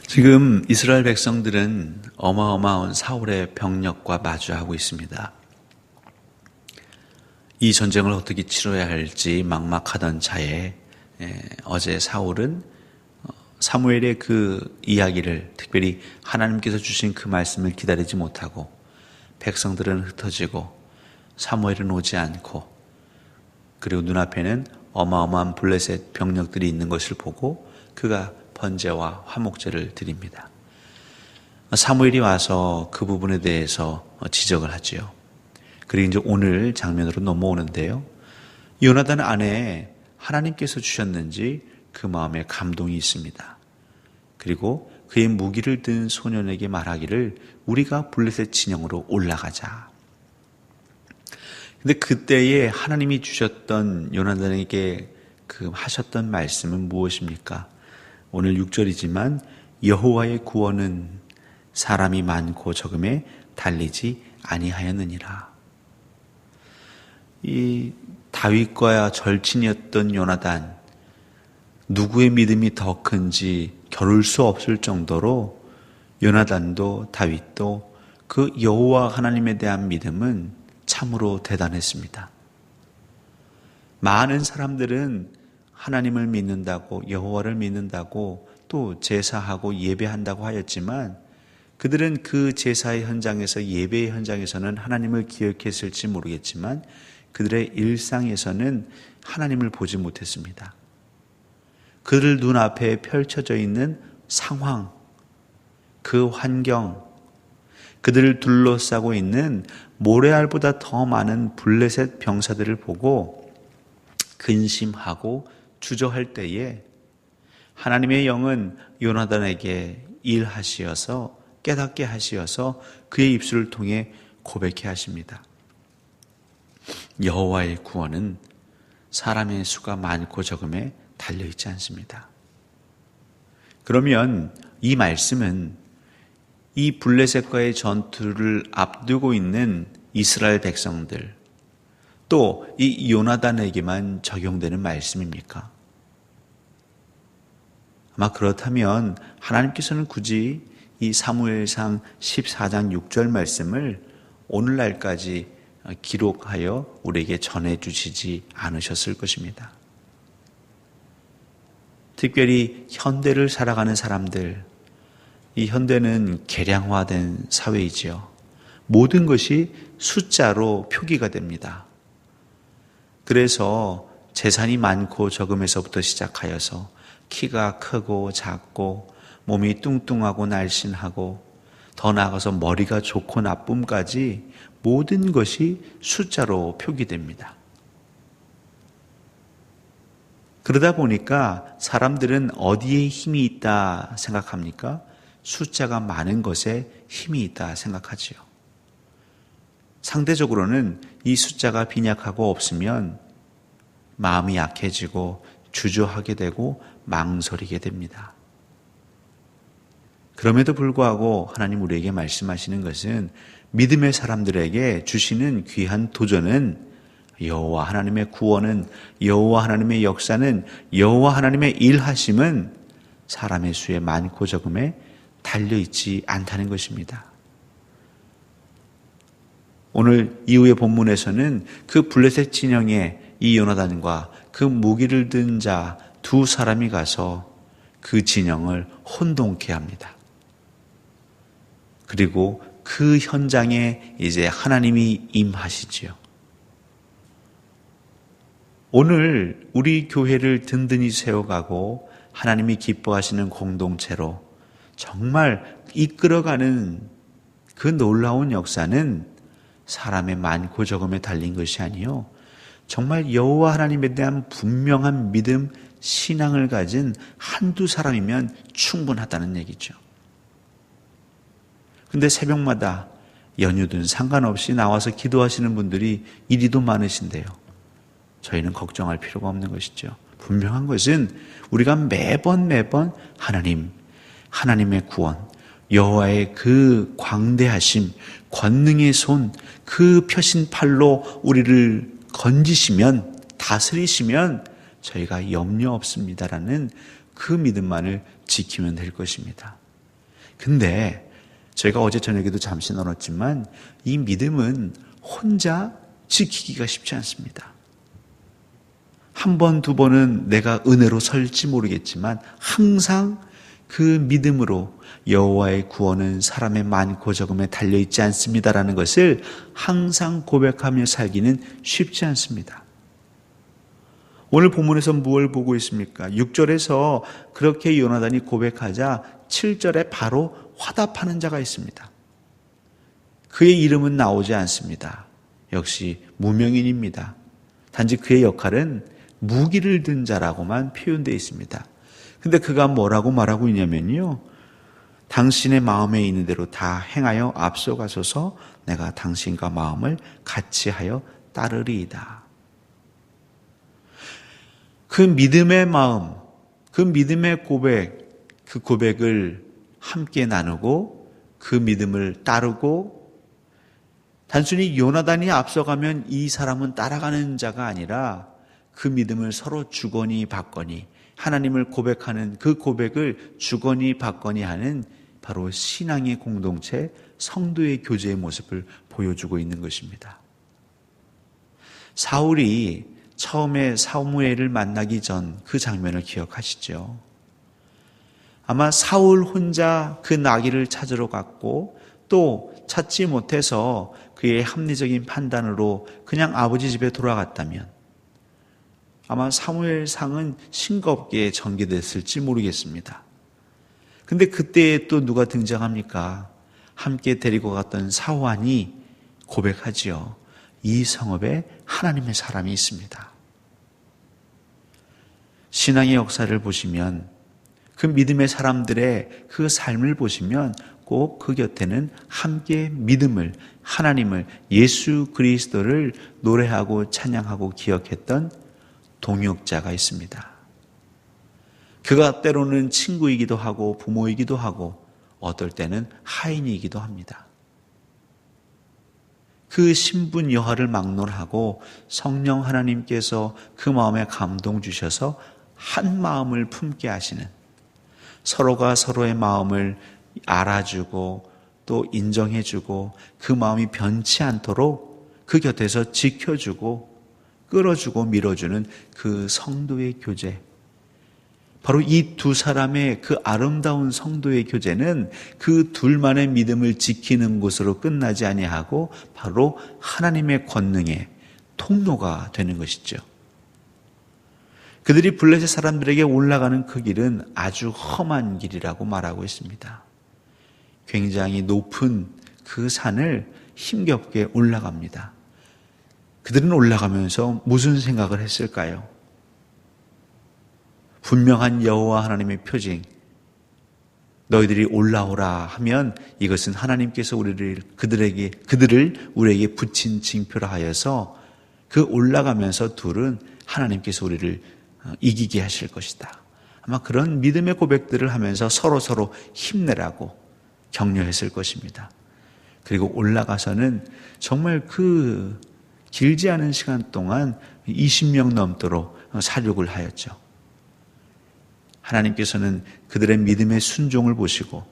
지금 이스라엘 백성들은 어마어마한 사울의 병력과 마주하고 있습니다. 이 전쟁을 어떻게 치러야 할지 막막하던 차에 어제 사울은 사무엘의 그 이야기를, 특별히 하나님께서 주신 그 말씀을 기다리지 못하고 백성들은 흩어지고 사무엘은 오지 않고, 그리고 눈앞에는 어마어마한 블레셋 병력들이 있는 것을 보고 그가 번제와 화목제를 드립니다. 사무엘이 와서 그 부분에 대해서 지적을 하지요. 그리고 이제 오늘 장면으로 넘어오는데요. 요나단 안에 하나님께서 주셨는지 그 마음에 감동이 있습니다. 그리고 그의 무기를 든 소년에게 말하기를 우리가 블레셋 진영으로 올라가자. 근데 그때에 하나님이 주셨던 요나단에게 그 하셨던 말씀은 무엇입니까? 오늘 6절이지만 여호와의 구원은 사람이 많고 적음에 달리지 아니하였느니라. 이 다윗과 절친이었던 요나단, 누구의 믿음이 더 큰지 겨룰 수 없을 정도로 요나단도 다윗도 그 여호와 하나님에 대한 믿음은 참으로 대단했습니다. 많은 사람들은 하나님을 믿는다고, 여호와를 믿는다고, 또 제사하고 예배한다고 하였지만 그들은 그 제사의 현장에서, 예배의 현장에서는 하나님을 기억했을지 모르겠지만 그들의 일상에서는 하나님을 보지 못했습니다. 그들 눈앞에 펼쳐져 있는 상황, 그 환경, 그들을 둘러싸고 있는 모래알보다 더 많은 블레셋 병사들을 보고 근심하고 주저할 때에 하나님의 영은 요나단에게 일하시어서, 깨닫게 하시어서 그의 입술을 통해 고백해 하십니다. 여호와의 구원은 사람의 수가 많고 적음에 달려있지 않습니다. 그러면 이 말씀은 이 블레셋과의 전투를 앞두고 있는 이스라엘 백성들, 또 이 요나단에게만 적용되는 말씀입니까? 아마 그렇다면 하나님께서는 굳이 이 사무엘상 14장 6절 말씀을 오늘날까지 기록하여 우리에게 전해주시지 않으셨을 것입니다. 특별히 현대를 살아가는 사람들, 이 현대는 계량화된 사회이지요. 모든 것이 숫자로 표기가 됩니다. 그래서 재산이 많고 적음에서부터 시작하여서 키가 크고 작고 몸이 뚱뚱하고 날씬하고 더 나아가서 머리가 좋고 나쁨까지 모든 것이 숫자로 표기됩니다. 그러다 보니까 사람들은 어디에 힘이 있다 생각합니까? 숫자가 많은 것에 힘이 있다 생각하지요. 상대적으로는 이 숫자가 빈약하고 없으면 마음이 약해지고 주저하게 되고 망설이게 됩니다. 그럼에도 불구하고 하나님 우리에게 말씀하시는 것은 믿음의 사람들에게 주시는 귀한 도전은 여호와 하나님의 구원은, 여호와 하나님의 역사는, 여호와 하나님의 일하심은 사람의 수에 많고 적음에 달려있지 않다는 것입니다. 오늘 이후의 본문에서는 그 블레셋 진영에 이 요나단과 그 무기를 든 자 두 사람이 가서 그 진영을 혼동케 합니다. 그리고 그 현장에 이제 하나님이 임하시지요. 오늘 우리 교회를 든든히 세워가고 하나님이 기뻐하시는 공동체로 정말 이끌어가는 그 놀라운 역사는 사람의 많고 적음에 달린 것이 아니요, 정말 여호와 하나님에 대한 분명한 믿음, 신앙을 가진 한두 사람이면 충분하다는 얘기죠. 근데 새벽마다 연휴든 상관없이 나와서 기도하시는 분들이 이리도 많으신데요. 저희는 걱정할 필요가 없는 것이죠. 분명한 것은 우리가 매번 하나님의 구원, 여호와의 그 광대하심, 권능의 손, 그 펴신 팔로 우리를 건지시면, 다스리시면 저희가 염려 없습니다라는 그 믿음만을 지키면 될 것입니다. 근데 저희가 어제 저녁에도 잠시 나눴지만 이 믿음은 혼자 지키기가 쉽지 않습니다. 한 번, 두 번은 내가 은혜로 설지 모르겠지만 항상 그 믿음으로 여호와의 구원은 사람의 많고 적음에 달려있지 않습니다라는 것을 항상 고백하며 살기는 쉽지 않습니다. 오늘 본문에서 무엇을 보고 있습니까? 6절에서 그렇게 요나단이 고백하자 7절에 바로 화답하는 자가 있습니다. 그의 이름은 나오지 않습니다. 역시 무명인입니다. 단지 그의 역할은 무기를 든 자라고만 표현되어 있습니다. 근데 그가 뭐라고 말하고 있냐면요, 당신의 마음에 있는 대로 다 행하여 앞서가소서. 내가 당신과 마음을 같이 하여 따르리이다. 그 믿음의 마음, 그 믿음의 고백, 그 고백을 함께 나누고 그 믿음을 따르고, 단순히 요나단이 앞서가면 이 사람은 따라가는 자가 아니라 그 믿음을 서로 주거니 받거니, 하나님을 고백하는 그 고백을 주거니 받거니 하는 바로 신앙의 공동체, 성도의 교제의 모습을 보여주고 있는 것입니다. 사울이 처음에 사무엘을 만나기 전 그 장면을 기억하시죠? 아마 사울 혼자 그 나귀를 찾으러 갔고 또 찾지 못해서 그의 합리적인 판단으로 그냥 아버지 집에 돌아갔다면 아마 사무엘상은 싱겁게 전개됐을지 모르겠습니다. 근데 그때 또 누가 등장합니까? 함께 데리고 갔던 사환이 고백하지요. 이 성읍에 하나님의 사람이 있습니다. 신앙의 역사를 보시면, 그 믿음의 사람들의 그 삶을 보시면 꼭 그 곁에는 함께 믿음을, 하나님을, 예수 그리스도를 노래하고 찬양하고 기억했던 동역자가 있습니다. 그가 때로는 친구이기도 하고 부모이기도 하고 어떨 때는 하인이기도 합니다. 그 신분 여하를 막론하고 성령 하나님께서 그 마음에 감동 주셔서 한 마음을 품게 하시는, 서로가 서로의 마음을 알아주고 또 인정해주고 그 마음이 변치 않도록 그 곁에서 지켜주고 끌어주고 밀어주는 그 성도의 교제, 바로 이 두 사람의 그 아름다운 성도의 교제는 그 둘만의 믿음을 지키는 것으로 끝나지 아니하고 바로 하나님의 권능의 통로가 되는 것이죠. 그들이 블레셋 사람들에게 올라가는 그 길은 아주 험한 길이라고 말하고 있습니다. 굉장히 높은 그 산을 힘겹게 올라갑니다. 그들은 올라가면서 무슨 생각을 했을까요? 분명한 여호와 하나님의 표징, 너희들이 올라오라 하면 이것은 하나님께서 그들을 우리에게 붙인 징표라 하여서 그 올라가면서 둘은 하나님께서 우리를 이기게 하실 것이다. 아마 그런 믿음의 고백들을 하면서 서로 힘내라고 격려했을 것입니다. 그리고 올라가서는 정말 그 길지 않은 시간 동안 20명 넘도록 사륙을 하였죠. 하나님께서는 그들의 믿음의 순종을 보시고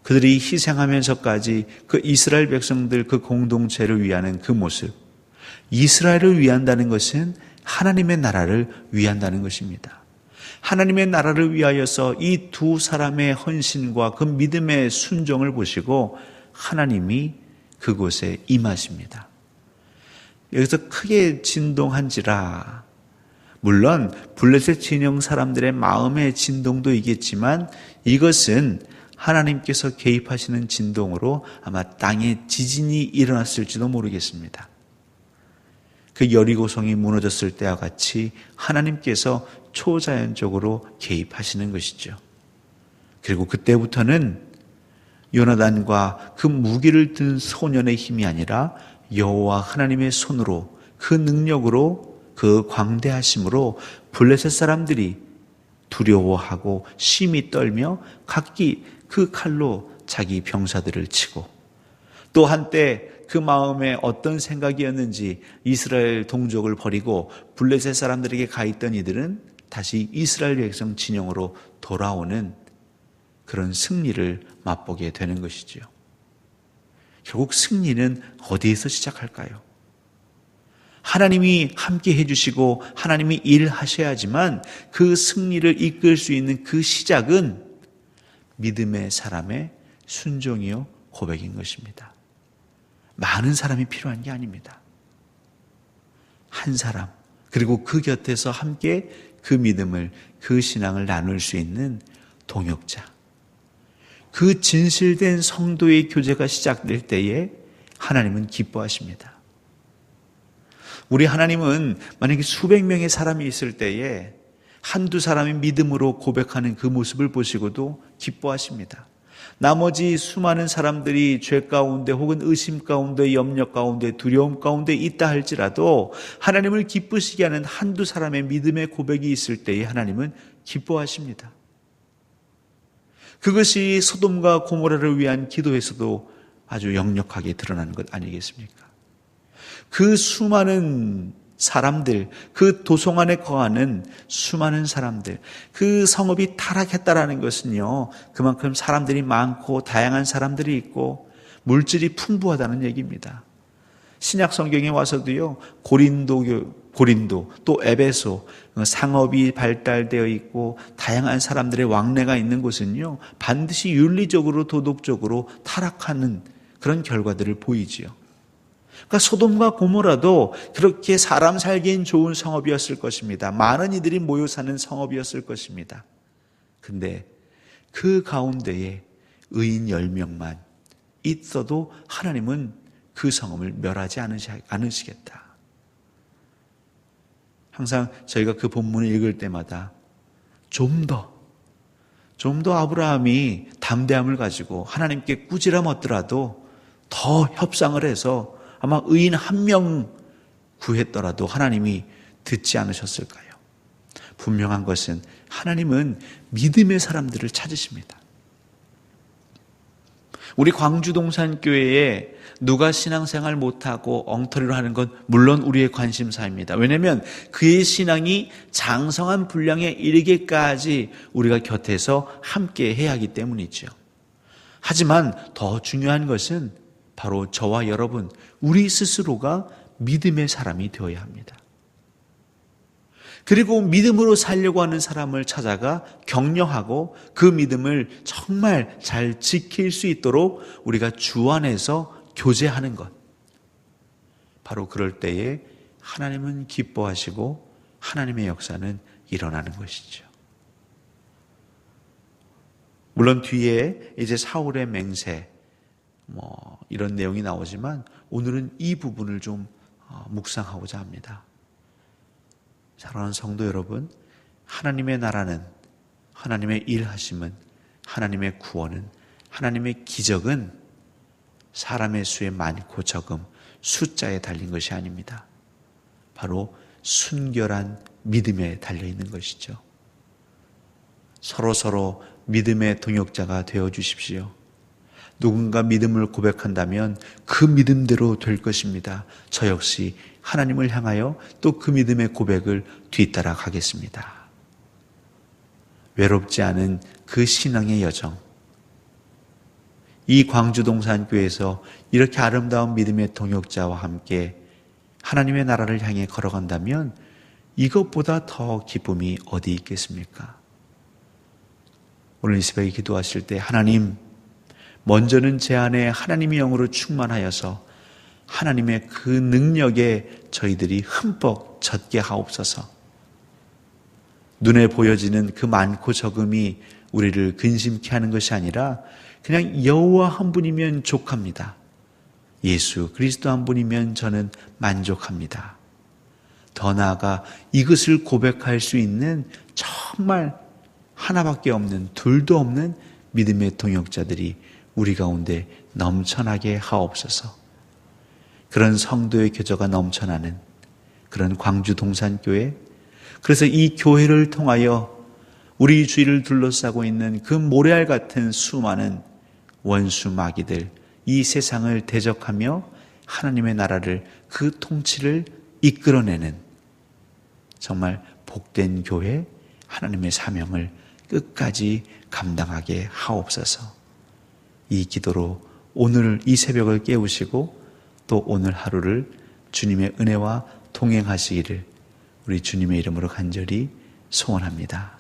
그들이 희생하면서까지 그 이스라엘 백성들 그 공동체를 위하는 그 모습, 이스라엘을 위한다는 것은 하나님의 나라를 위한다는 것입니다. 하나님의 나라를 위하여서 이 두 사람의 헌신과 그 믿음의 순종을 보시고 하나님이 그곳에 임하십니다. 여기서 크게 진동한지라, 물론 블레셋 진영 사람들의 마음의 진동도 있겠지만 이것은 하나님께서 개입하시는 진동으로 아마 땅에 지진이 일어났을지도 모르겠습니다. 그 여리고성이 무너졌을 때와 같이 하나님께서 초자연적으로 개입하시는 것이죠. 그리고 그때부터는 요나단과 그 무기를 든 소년의 힘이 아니라 여호와 하나님의 손으로, 그 능력으로, 그 광대하심으로 블레셋 사람들이 두려워하고 심히 떨며 각기 그 칼로 자기 병사들을 치고, 또 한때 그 마음에 어떤 생각이었는지 이스라엘 동족을 버리고 블레셋 사람들에게 가 있던 이들은 다시 이스라엘 백성 진영으로 돌아오는 그런 승리를 맛보게 되는 것이지요. 결국 승리는 어디에서 시작할까요? 하나님이 함께 해주시고 하나님이 일하셔야지만 그 승리를 이끌 수 있는 그 시작은 믿음의 사람의 순종이요 고백인 것입니다. 많은 사람이 필요한 게 아닙니다. 한 사람, 그리고 그 곁에서 함께 그 믿음을, 그 신앙을 나눌 수 있는 동역자. 그 진실된 성도의 교제가 시작될 때에 하나님은 기뻐하십니다. 우리 하나님은 만약에 수백 명의 사람이 있을 때에 한두 사람이 믿음으로 고백하는 그 모습을 보시고도 기뻐하십니다. 나머지 수많은 사람들이 죄 가운데 혹은 의심 가운데 염려 가운데 두려움 가운데 있다 할지라도 하나님을 기쁘시게 하는 한두 사람의 믿음의 고백이 있을 때에 하나님은 기뻐하십니다. 그것이 소돔과 고모라를 위한 기도에서도 아주 역력하게 드러나는 것 아니겠습니까? 그 수많은 사람들, 그 도성 안에 거하는 수많은 사람들, 그 성읍이 타락했다라는 것은요, 그만큼 사람들이 많고 다양한 사람들이 있고 물질이 풍부하다는 얘기입니다. 신약 성경에 와서도요, 고린도, 또 에베소, 상업이 발달되어 있고 다양한 사람들의 왕래가 있는 곳은요, 반드시 윤리적으로 도덕적으로 타락하는 그런 결과들을 보이지요. 그러니까 소돔과 고모라도 그렇게 사람 살기엔 좋은 성읍이었을 것입니다. 많은 이들이 모여 사는 성읍이었을 것입니다. 근데 그 가운데에 의인 10명만 있어도 하나님은 그 성읍을 멸하지 않으시겠다. 항상 저희가 그 본문을 읽을 때마다 좀 더 아브라함이 담대함을 가지고 하나님께 꾸지람 얻더라도 더 협상을 해서 아마 의인 1명 구했더라도 하나님이 듣지 않으셨을까요? 분명한 것은 하나님은 믿음의 사람들을 찾으십니다. 우리 광주동산교회에 누가 신앙생활 못하고 엉터리로 하는 건 물론 우리의 관심사입니다. 왜냐하면 그의 신앙이 장성한 분량에 이르기까지 우리가 곁에서 함께 해야 하기 때문이죠. 하지만 더 중요한 것은 바로 저와 여러분, 우리 스스로가 믿음의 사람이 되어야 합니다. 그리고 믿음으로 살려고 하는 사람을 찾아가 격려하고 그 믿음을 정말 잘 지킬 수 있도록 우리가 주 안에서 교제하는 것. 바로 그럴 때에 하나님은 기뻐하시고 하나님의 역사는 일어나는 것이죠. 물론 뒤에 이제 사울의 맹세, 이런 내용이 나오지만 오늘은 이 부분을 좀 묵상하고자 합니다. 사랑하는 성도 여러분, 하나님의 나라는, 하나님의 일하심은, 하나님의 구원은, 하나님의 기적은 사람의 수에 많고 적음, 숫자에 달린 것이 아닙니다. 바로 순결한 믿음에 달려있는 것이죠. 서로 믿음의 동역자가 되어주십시오. 누군가 믿음을 고백한다면 그 믿음대로 될 것입니다. 저 역시 하나님을 향하여 또 그 믿음의 고백을 뒤따라 가겠습니다. 외롭지 않은 그 신앙의 여정, 이 광주동산교회에서 이렇게 아름다운 믿음의 동역자와 함께 하나님의 나라를 향해 걸어간다면 이것보다 더 기쁨이 어디 있겠습니까? 오늘 이 새벽에 기도하실 때 하나님, 먼저는 제 안에 하나님의 영으로 충만하여서 하나님의 그 능력에 저희들이 흠뻑 젖게 하옵소서. 눈에 보여지는 그 많고 적음이 우리를 근심케 하는 것이 아니라 그냥 여호와 한 분이면 족합니다. 예수 그리스도 한 분이면 저는 만족합니다. 더 나아가 이것을 고백할 수 있는 정말 하나밖에 없는, 둘도 없는 믿음의 동역자들이 우리 가운데 넘쳐나게 하옵소서. 그런 성도의 교제가 넘쳐나는 그런 광주 동산교회, 그래서 이 교회를 통하여 우리 주위를 둘러싸고 있는 그 모래알 같은 수많은 원수 마귀들, 이 세상을 대적하며 하나님의 나라를, 그 통치를 이끌어내는 정말 복된 교회, 하나님의 사명을 끝까지 감당하게 하옵소서. 이 기도로 오늘 이 새벽을 깨우시고 또 오늘 하루를 주님의 은혜와 동행하시기를 우리 주님의 이름으로 간절히 소원합니다.